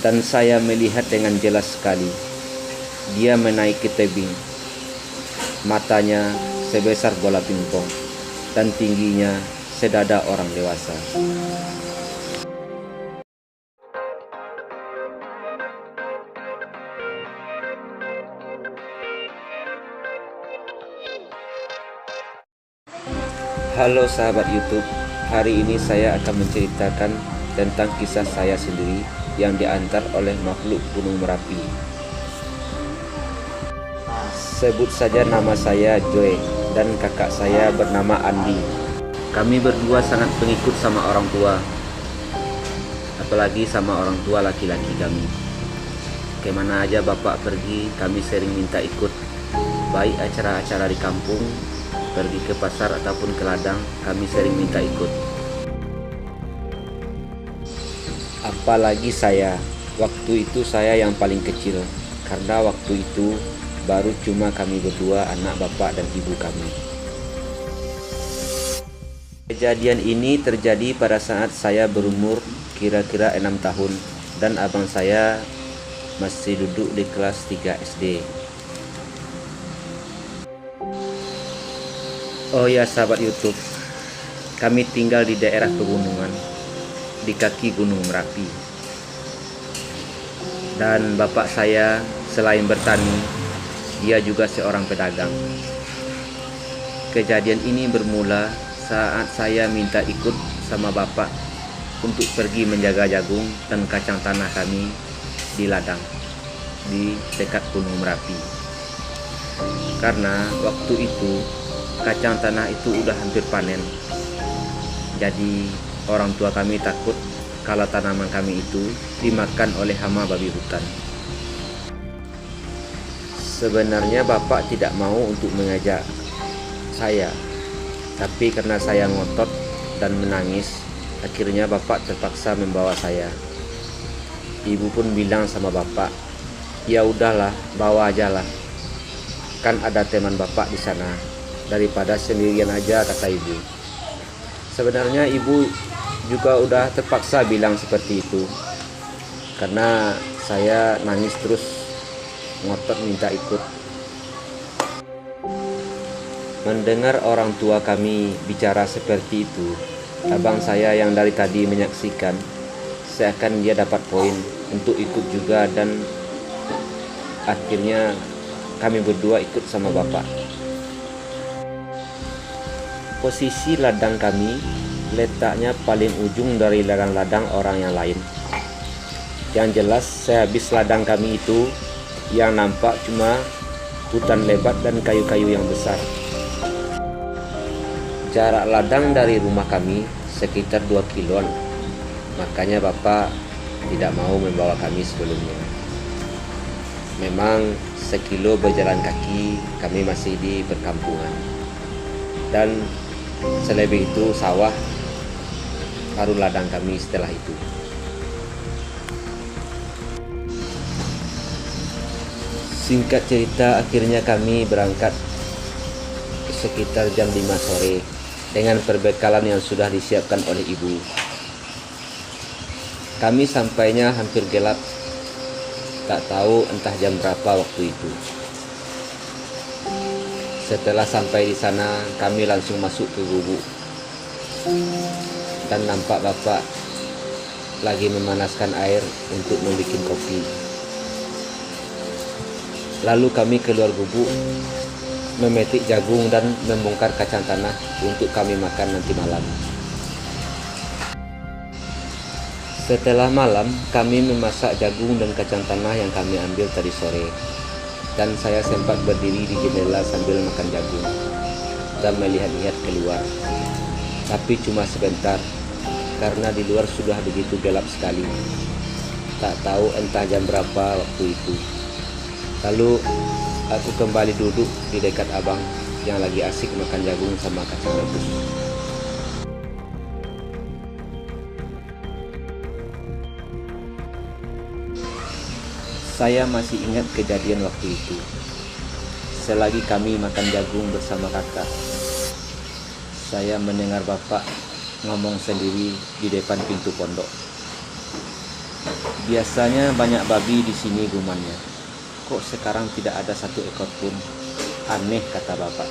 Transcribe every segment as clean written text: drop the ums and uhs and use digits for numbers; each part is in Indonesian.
dan saya melihat dengan jelas sekali. Dia menaiki tebing. Matanya sebesar bola pingpong dan tingginya sedada orang dewasa. Halo sahabat YouTube, hari ini saya akan menceritakan tentang kisah saya sendiri yang diantar oleh makhluk Gunung Merapi. Sebut saja nama saya Joy dan kakak saya bernama Andi. Kami berdua sangat pengikut sama orang tua, apalagi sama orang tua laki-laki kami. Kemana aja bapak pergi, kami sering minta ikut, baik acara-acara di kampung, pergi ke pasar ataupun ke ladang, kami sering minta ikut. Apalagi saya, waktu itu saya yang paling kecil, karena waktu itu baru cuma kami berdua, anak bapak dan ibu kami. Kejadian ini terjadi pada saat saya berumur kira-kira 6 tahun dan abang saya masih duduk di kelas 3 SD. Oh ya sahabat YouTube, kami tinggal di daerah pegunungan, di kaki Gunung Merapi. Dan bapak saya selain bertani, dia juga seorang pedagang. Kejadian ini bermula saat saya minta ikut sama bapak untuk pergi menjaga jagung dan kacang tanah kami di ladang, di dekat Gunung Merapi. Karena waktu itu kacang tanah itu udah hampir panen. Jadi orang tua kami takut kalau tanaman kami itu dimakan oleh hama babi hutan. Sebenarnya bapak tidak mau untuk mengajak saya, tapi karena saya ngotot dan menangis, akhirnya bapak terpaksa membawa saya. Ibu pun bilang sama bapak, ya udahlah, bawa aja lah, kan ada teman bapak di sana, daripada sendirian aja, kata ibu. Sebenarnya ibu juga udah terpaksa bilang seperti itu, karena saya nangis terus, ngotot minta ikut. Mendengar orang tua kami bicara seperti itu, abang saya yang dari tadi menyaksikan, seakan dia dapat poin untuk ikut juga, dan akhirnya kami berdua ikut sama bapak. Posisi ladang kami letaknya paling ujung dari ladang-ladang orang yang lain. Yang jelas sehabis ladang kami itu, yang nampak cuma hutan lebat dan kayu-kayu yang besar. Jarak ladang dari rumah kami sekitar 2 kiloan. Makanya bapak tidak mau membawa kami sebelumnya. Memang sekilo berjalan kaki kami masih di perkampungan. Dan selebih itu sawah, baru ladang kami setelah itu. Singkat cerita, akhirnya kami berangkat sekitar jam 5 sore dengan perbekalan yang sudah disiapkan oleh ibu. Kami sampainya hampir gelap, tak tahu entah jam berapa waktu itu. Setelah sampai di sana, kami langsung masuk ke gubuk dan nampak bapak lagi memanaskan air untuk membuat kopi. Lalu kami keluar gubuk, memetik jagung dan membongkar kacang tanah untuk kami makan nanti malam. Setelah malam, kami memasak jagung dan kacang tanah yang kami ambil tadi sore. Dan saya sempat berdiri di jendela sambil makan jagung dan melihat-lihat keluar. Tapi cuma sebentar, karena di luar sudah begitu gelap sekali. Tak tahu entah jam berapa waktu itu. Lalu aku kembali duduk di dekat abang yang lagi asik makan jagung sama kacang rebus. Saya masih ingat kejadian waktu itu. Selagi kami makan jagung bersama kakak, saya mendengar bapak ngomong sendiri di depan pintu pondok. Biasanya banyak babi di sini gumannya. Kok sekarang tidak ada satu ekor pun? Aneh, kata bapak.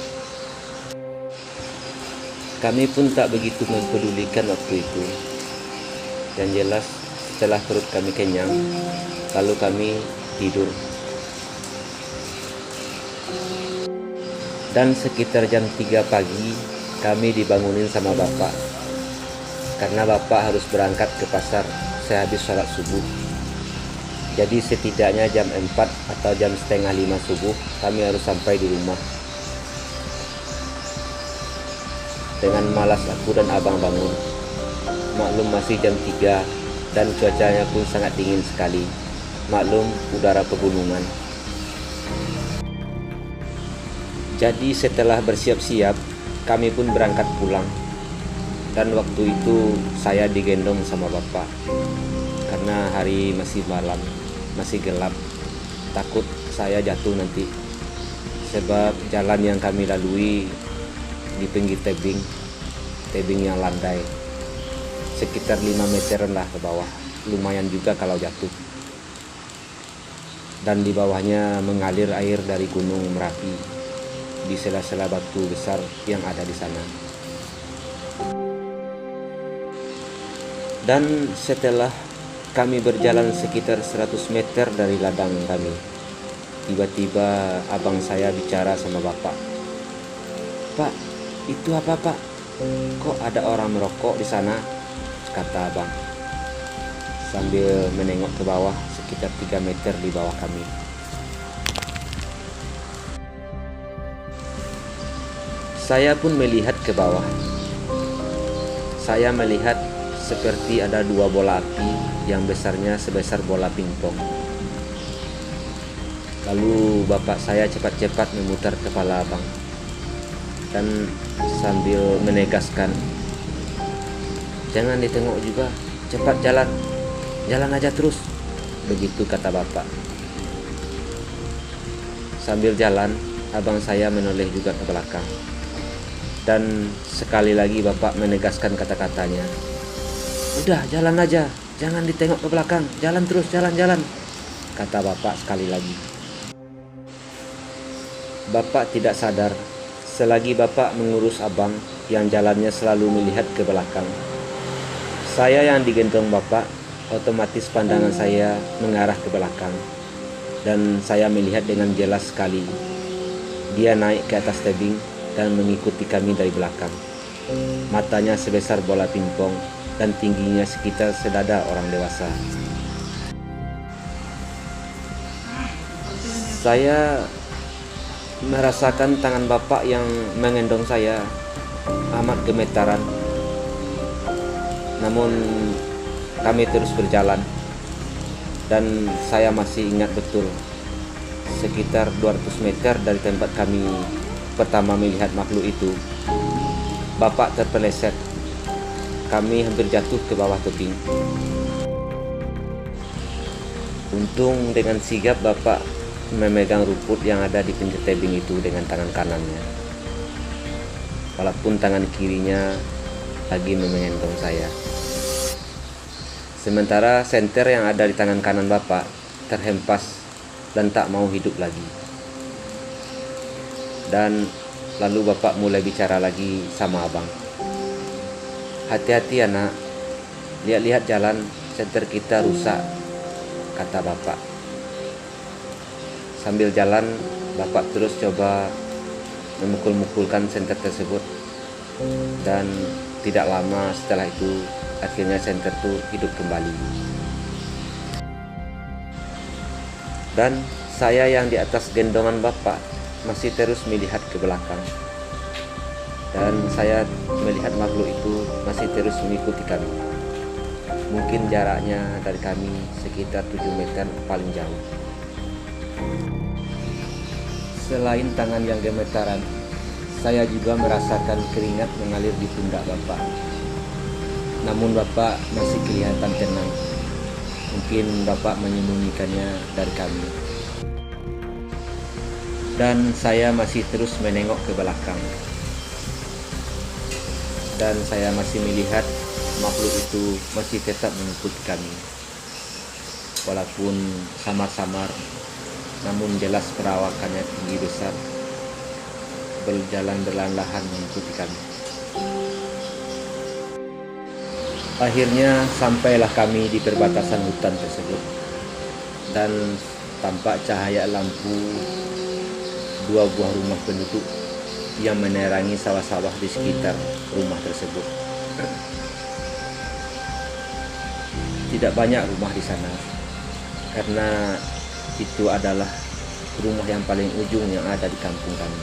Kami pun tak begitu mempedulikan waktu itu. Yang jelas setelah perut kami kenyang, lalu kami tidur. Dan sekitar jam 3 pagi kami dibangunin sama bapak. Karena bapak harus berangkat ke pasar sehabis sholat subuh. Jadi setidaknya jam 4 atau jam setengah 5 subuh kami harus sampai di rumah. Dengan malas aku dan abang bangun. Maklum masih jam 3 dan cuacanya pun sangat dingin sekali. Maklum udara pegunungan. Jadi setelah bersiap-siap, kami pun berangkat pulang. Dan waktu itu saya digendong sama bapak. Karena hari masih malam, masih gelap. Takut saya jatuh nanti. Sebab jalan yang kami lalui di pinggir tebing yang landai. Sekitar 5 meteran lah ke bawah. Lumayan juga kalau jatuh. Dan di bawahnya mengalir air dari Gunung Merapi di sela-sela batu besar yang ada di sana. Dan setelah kami berjalan sekitar 100 meter dari ladang kami, tiba-tiba abang saya bicara sama bapak. "Pak, itu apa, Pak? Kok ada orang merokok di sana?" kata abang sambil menengok ke bawah sekitar 3 meter di bawah kami. Saya pun melihat ke bawah. Saya melihat seperti ada 2 bola api yang besarnya sebesar bola pingpong. Lalu bapak saya cepat-cepat memutar kepala abang dan sambil menegaskan, "Jangan ditengok juga, cepat jalan aja terus," begitu kata bapak. Sambil jalan, abang saya menoleh juga ke belakang. Dan sekali lagi bapak menegaskan kata-katanya, "Udah, jalan aja, jangan ditengok ke belakang, jalan terus, jalan," kata bapak sekali lagi. Bapak tidak sadar, selagi bapak mengurus abang yang jalannya selalu melihat ke belakang. Saya yang digendong bapak, otomatis pandangan saya mengarah ke belakang. Dan saya melihat dengan jelas sekali, dia naik ke atas tebing dan mengikuti kami dari belakang. Matanya sebesar bola pingpong dan tingginya sekitar sedada orang dewasa. Saya merasakan tangan bapak yang mengendong saya amat gemetaran. Namun kami terus berjalan dan saya masih ingat betul, sekitar 200 meter dari tempat kami pertama melihat makhluk itu, bapak terpeleset. Kami hampir jatuh ke bawah tebing. Untung dengan sigap bapak memegang rumput yang ada di pinggir tebing itu dengan tangan kanannya, walaupun tangan kirinya lagi mengendong saya. Sementara senter yang ada di tangan kanan bapak terhempas dan tak mau hidup lagi. Dan lalu bapak mulai bicara lagi sama abang. "Hati-hati anak, lihat-lihat jalan, senter kita rusak," kata bapak. Sambil jalan, bapak terus coba memukul-mukulkan senter tersebut. Dan tidak lama setelah itu, akhirnya senter itu hidup kembali. Dan saya yang di atas gendongan bapak masih terus melihat ke belakang. Dan saya melihat makhluk itu masih terus mengikuti kami. Mungkin jaraknya dari kami sekitar 7 meter paling jauh. Selain tangan yang gemetaran, saya juga merasakan keringat mengalir di pundak bapak. Namun bapak masih kelihatan tenang. Mungkin bapak menyembunyikannya dari kami. Dan saya masih terus menengok ke belakang. Dan saya masih melihat makhluk itu masih tetap mengikuti kami. walaupun samar-samar, namun jelas perawakannya tinggi besar, berjalan perlahan-lahan mengikuti kami. Akhirnya sampailah kami di perbatasan hutan tersebut, dan tampak cahaya lampu dua buah rumah penduduk yang menerangi sawah-sawah di sekitar rumah tersebut. Tidak banyak rumah di sana, karena itu adalah rumah yang paling ujung yang ada di kampung kami.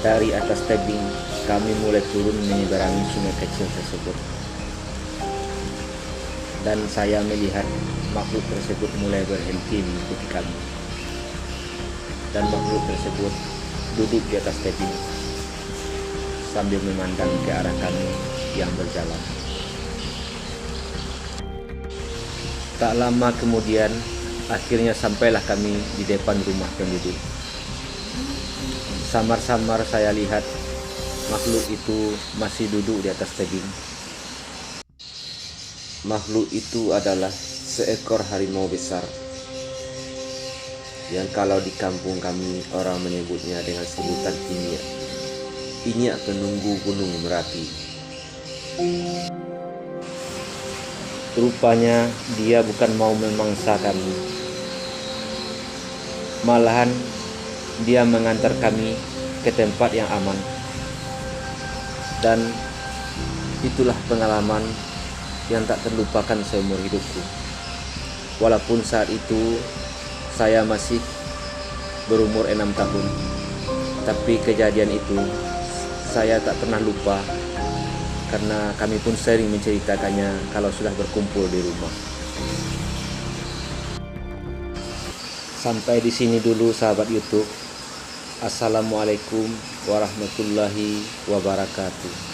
Dari atas tebing, kami mulai turun menyeberangi sungai kecil tersebut. Dan saya melihat makhluk tersebut mulai berhenti mengikuti kami. Dan makhluk tersebut duduk di atas tebing sambil memandang ke arah kami yang berjalan. Tak lama kemudian, akhirnya sampailah kami di depan rumah penduduk. Samar-samar saya lihat makhluk itu masih duduk di atas tebing. Makhluk itu adalah seekor harimau besar, yang kalau di kampung kami orang menyebutnya dengan sebutan Inyak. Inyak penunggu gunung Merapi. Rupanya dia bukan mau memangsa kami, malahan dia mengantar kami ke tempat yang aman. Dan itulah pengalaman yang tak terlupakan seumur hidupku. Walaupun saat itu saya masih berumur 6 tahun, tapi kejadian itu saya tak pernah lupa, karena kami pun sering menceritakannya kalau sudah berkumpul di rumah. Sampai di sini dulu sahabat YouTube. Assalamualaikum warahmatullahi wabarakatuh.